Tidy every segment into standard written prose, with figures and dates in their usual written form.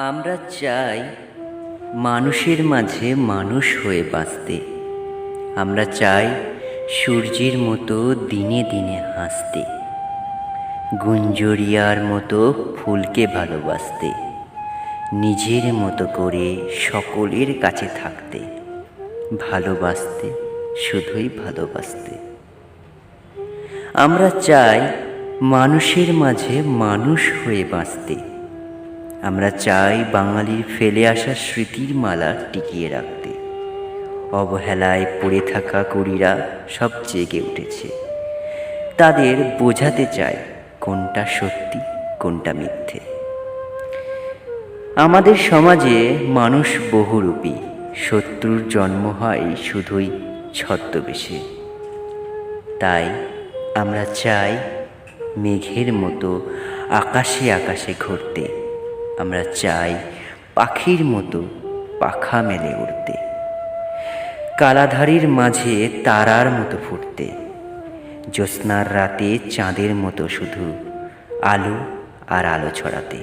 আমরা চাই মানুষের মাঝে মানুষ হয়ে বাঁচতে। আমরা চাই সূর্যের মতো দিনে দিনে হাসতে, গুঞ্জরিয়ার মতো ফুলকে ভালোবাসতে, নিজের মতো করে সকলের কাছে থাকতে, ভালোবাসতে, শুধুই ভালোবাসতে। আমরা চাই মানুষের মাঝে মানুষ হয়ে বাঁচতে। আমরা চাই বাঙালির ফেলে আসা স্মৃতির মালা টিকিয়ে রাখতে। অবহেলায় পড়ে থাকা কুড়িরা সব জেগে উঠেছে, তাদের বোঝাতে চাই কোনটা সত্যি কোনটা মিথ্যে। আমাদের সমাজে মানুষ বহুরূপী, শত্রুর জন্ম হয় শুধুই ছদ্মবেশে। তাই আমরা চাই মেঘের মতো আকাশে আকাশে ঘুরতে। আমরা চাই পাখির মতো পাখা মেলে উড়তে, কালাধারীর মাঝে তারার মতো ফুটতে, জ্যোৎস্নার রাতে চাঁদের মতো শুধু আলো আর আলো ছড়াতে,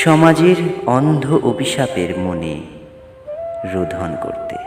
সমাজের অন্ধ অভিশাপের মনে রোধন করতে।